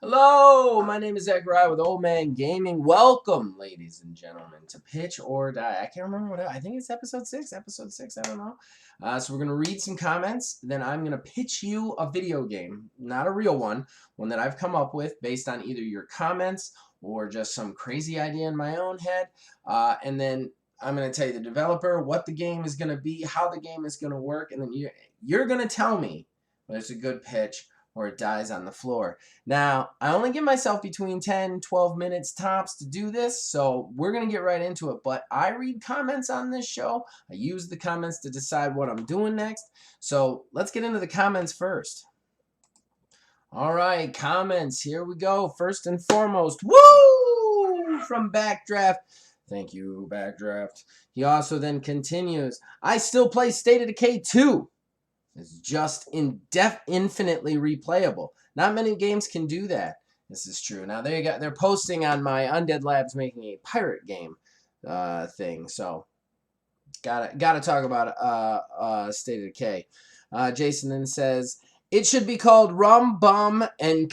Hello, my name is Zachariah with Old Man Gaming. Welcome, ladies and gentlemen, to Pitch or Die. I can't remember I think it's episode 6. Episode 6, I don't know. So we're going to read some comments. Then I'm going to pitch you a video game, not a real one that I've come up with based on either your comments or just some crazy idea in my own head. And then I'm going to tell you the developer, what the game is going to be, how the game is going to work, and then you're going to tell me whether it's a good pitch or it dies on the floor. Now, I only give myself between 10, 12 minutes tops to do this, so we're going to get right into it. But I read comments on this show. I use the comments to decide what I'm doing next. So let's get into the comments first. All right, comments. Here we go. First and foremost, woo! From Backdraft. Thank you, Backdraft. He also then continues, I still play State of Decay 2. It's just infinitely replayable. Not many games can do that. This is true. Now they're posting on my Undead Labs making a pirate game thing. So gotta talk about State of Decay. Jason then says it should be called Rum Bum and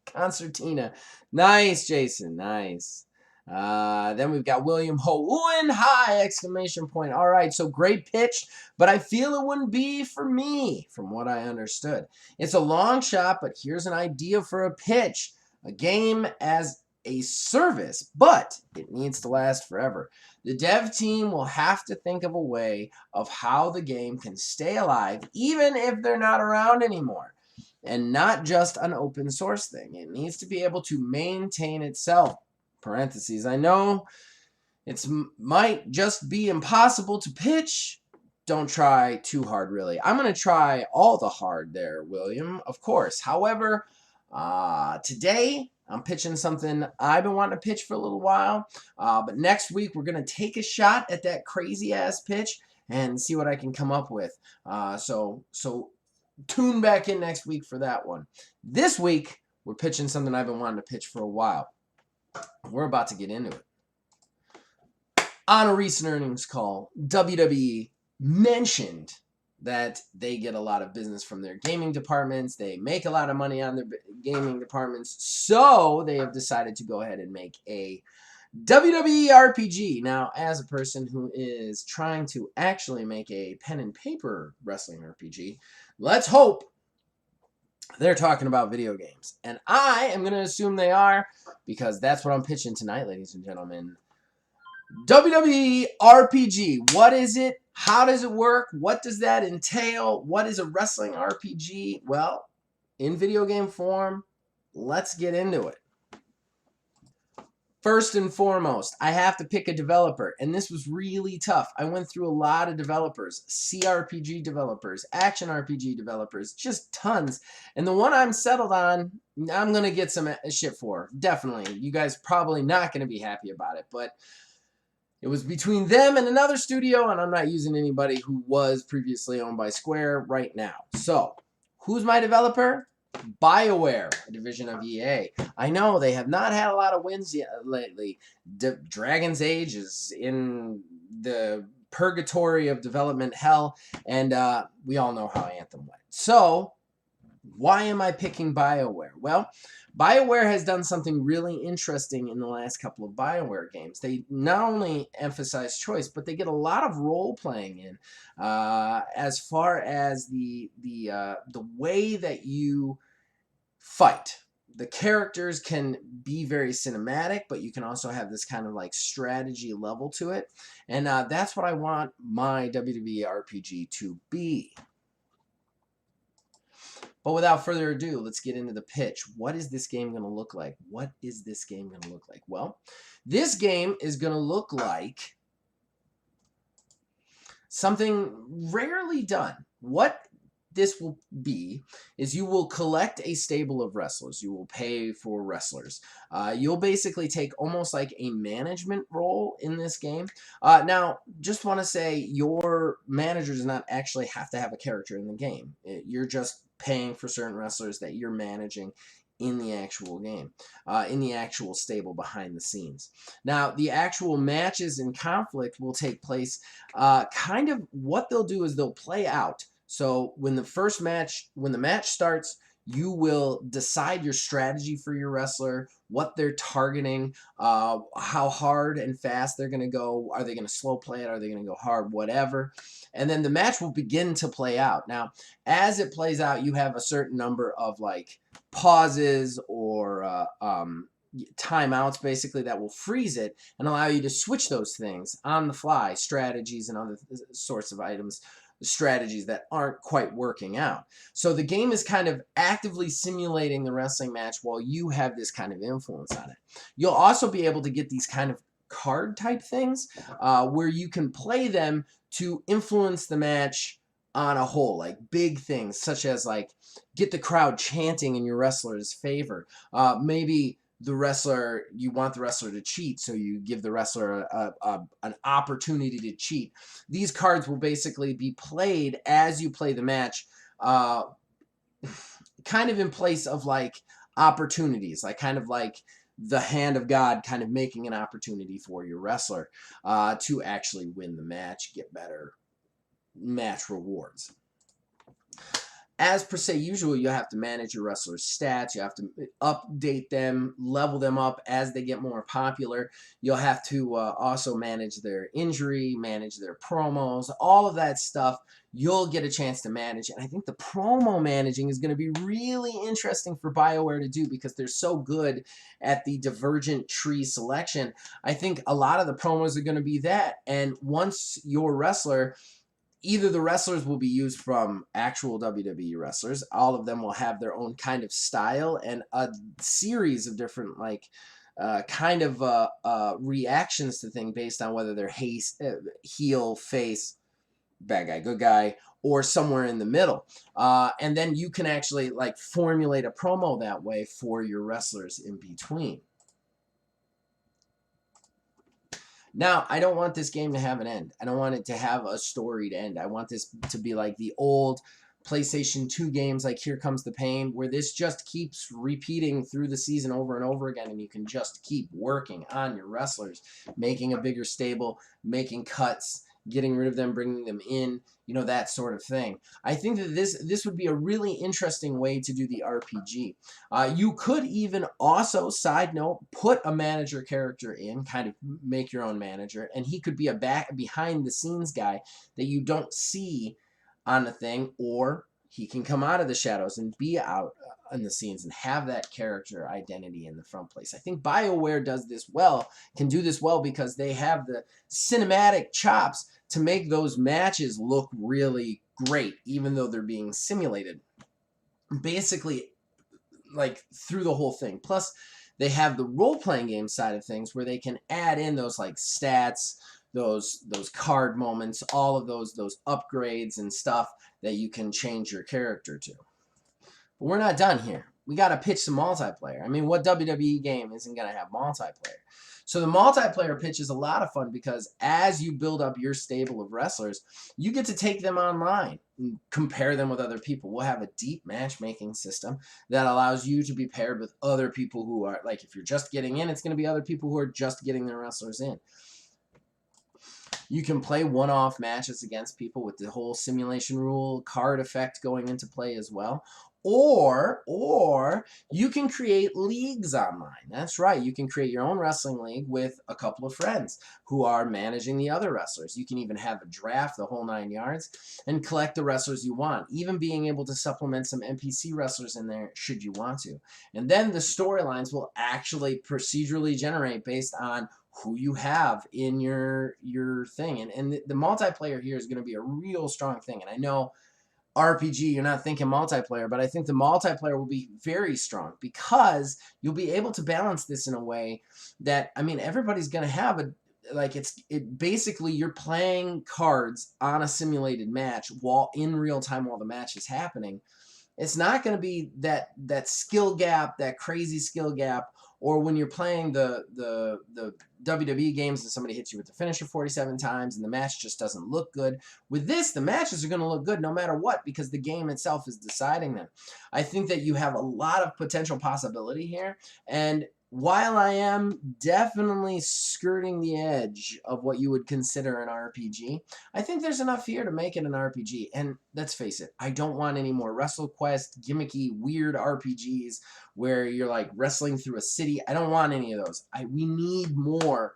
Concertina. Nice, Jason. Nice. Then we've got William Hohen high exclamation point. All right, so great pitch, but I feel it wouldn't be for me, from what I understood. It's a long shot, but here's an idea for a pitch. A game as a service, but it needs to last forever. The dev team will have to think of a way of how the game can stay alive, even if they're not around anymore. And not just an open source thing. It needs to be able to maintain itself. Parentheses. I know it might just be impossible to pitch. Don't try too hard, really. I'm going to try all the hard there, William, of course. However, today I'm pitching something I've been wanting to pitch for a little while. But next week we're going to take a shot at that crazy-ass pitch and see what I can come up with. So tune back in next week for that one. This week, we're pitching something I've been wanting to pitch for a while. We're about to get into it. On a recent earnings call, WWE mentioned that they get a lot of business from their gaming departments. They make a lot of money on their gaming departments. So they have decided to go ahead and make a WWE RPG. Now, as a person who is trying to actually make a pen and paper wrestling RPG, let's hope they're talking about video games. And I am going to assume they are, because that's what I'm pitching tonight, ladies and gentlemen. WWE RPG. What is it? How does it work? What does that entail? What is a wrestling RPG? Well, in video game form, let's get into it. First and foremost, I have to pick a developer, and this was really tough. I went through a lot of developers, CRPG developers, action RPG developers, just tons. And the one I'm settled on, I'm going to get some shit for, definitely. You guys probably not going to be happy about it, but it was between them and another studio, and I'm not using anybody who was previously owned by Square right now. So, who's my developer? Bioware, a division of EA. I know they have not had a lot of wins yet lately. Dragon's Age is in the purgatory of development hell, and we all know how Anthem went. So, why am I picking Bioware? Well, Bioware has done something really interesting in the last couple of Bioware games. They not only emphasize choice, but they get a lot of role playing in, as far as the way that you fight. The characters can be very cinematic, but you can also have this kind of like strategy level to it, and that's what I want my WWE RPG to be. But without further ado, let's get into the pitch. What is this game going to look like? What is this game going to look like? Well, this game is going to look like something rarely done. What this will be is you will collect a stable of wrestlers. You will pay for wrestlers. You'll basically take almost like a management role in this game. Now, just want to say your manager does not actually have to have a character in the game. You're just paying for certain wrestlers that you're managing in the actual game, in the actual stable behind the scenes. Now, the actual matches and conflict will take place, kind of what they'll do is they'll play out. So when the match starts, you will decide your strategy for your wrestler, what they're targeting, how hard and fast they're going to go. Are they going to slow play it? Are they going to go hard? Whatever. And then the match will begin to play out. Now, as it plays out, you have a certain number of like pauses or timeouts basically that will freeze it and allow you to switch those things on the fly, strategies and other sorts of items, strategies that aren't quite working out. So the game is kind of actively simulating the wrestling match while you have this kind of influence on it. You'll also be able to get these kind of card type things where you can play them to influence the match on a whole, like big things such as like get the crowd chanting in your wrestler's favor. Maybe you want the wrestler to cheat, so you give the wrestler an opportunity to cheat. These cards will basically be played as you play the match, kind of in place of like opportunities, like kind of like the hand of God kind of making an opportunity for your wrestler to actually win the match, get better match rewards. As per se usual, you have to manage your wrestlers' stats. You have to update them, level them up as they get more popular. You'll have to also manage their injury, manage their promos, all of that stuff. You'll get a chance to manage. And I think the promo managing is going to be really interesting for Bioware to do because they're so good at the divergent tree selection. I think a lot of the promos are going to be that. And once your wrestler... either the wrestlers will be used from actual WWE wrestlers. All of them will have their own kind of style and a series of different like reactions to things based on whether they're heel, face, bad guy, good guy, or somewhere in the middle. And then you can actually like formulate a promo that way for your wrestlers in between. Now, I don't want this game to have an end. I don't want it to have a storied end. I want this to be like the old PlayStation 2 games like Here Comes the Pain, where this just keeps repeating through the season over and over again, and you can just keep working on your wrestlers, making a bigger stable, making cuts, getting rid of them, bringing them in, you know, that sort of thing. I think that this would be a really interesting way to do the RPG. You could even also, side note, put a manager character in, kind of make your own manager, and he could be a behind the scenes guy that you don't see on the thing, or he can come out of the shadows and be out in the scenes and have that character identity in the front place. I think BioWare does this well, can do this well because they have the cinematic chops to make those matches look really great, even though they're being simulated. Basically, like through the whole thing. Plus, they have the role-playing game side of things where they can add in those like stats, those card moments, all of those upgrades and stuff that you can change your character to. But we're not done here. We got to pitch some multiplayer. I mean, what WWE game isn't going to have multiplayer? So the multiplayer pitch is a lot of fun because as you build up your stable of wrestlers, you get to take them online and compare them with other people. We'll have a deep matchmaking system that allows you to be paired with other people who are, like if you're just getting in, it's going to be other people who are just getting their wrestlers in. You can play one-off matches against people with the whole simulation rule card effect going into play as well. Or you can create leagues online. That's right. You can create your own wrestling league with a couple of friends who are managing the other wrestlers. You can even have a draft, the whole 9 yards, and collect the wrestlers you want, even being able to supplement some NPC wrestlers in there should you want to. And then the storylines will actually procedurally generate based on who you have in your thing. And the multiplayer here is going to be a real strong thing. And I know RPG, you're not thinking multiplayer, but I think the multiplayer will be very strong because you'll be able to balance this in a way that, I mean, everybody's going to have it basically you're playing cards on a simulated match while in real time while the match is happening. It's not going to be that skill gap, that crazy skill gap, or when you're playing the WWE games and somebody hits you with the finisher 47 times and the match just doesn't look good. With this, the matches are going to look good no matter what because the game itself is deciding them. I think that you have a lot of potential possibility here, and while I am definitely skirting the edge of what you would consider an RPG, I think there's enough here to make it an RPG. And let's face it, I don't want any more WrestleQuest, gimmicky, weird RPGs where you're like wrestling through a city. I don't want any of those. We need more.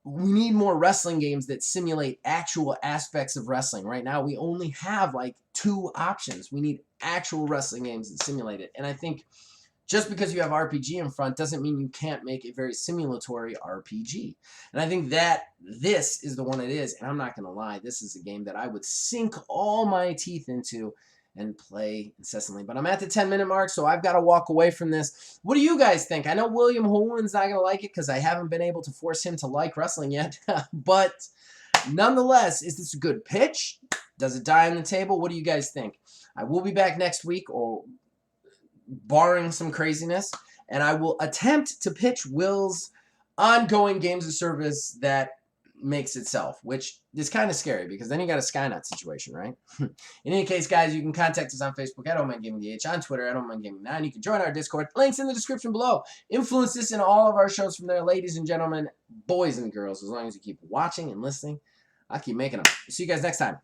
We need more wrestling games that simulate actual aspects of wrestling. Right now, we only have like 2 options. We need actual wrestling games that simulate it. And I think just because you have RPG in front doesn't mean you can't make a very simulatory RPG. And I think that this is the one it is. And I'm not going to lie, this is a game that I would sink all my teeth into and play incessantly. But I'm at the 10-minute mark, so I've got to walk away from this. What do you guys think? I know William Holen's not going to like it because I haven't been able to force him to like wrestling yet. But nonetheless, is this a good pitch? Does it die on the table? What do you guys think? I will be back next week, or barring some craziness, and I will attempt to pitch Will's ongoing games of service that makes itself, which is kind of scary because then you got a Skynet situation, right? In any case, guys, you can contact us on Facebook at OhManGamingDH, on Twitter at OhManGaming9. You can join our Discord. Links in the description below. Influence this in all of our shows from there, ladies and gentlemen, boys and girls. As long as you keep watching and listening, I'll keep making them. See you guys next time.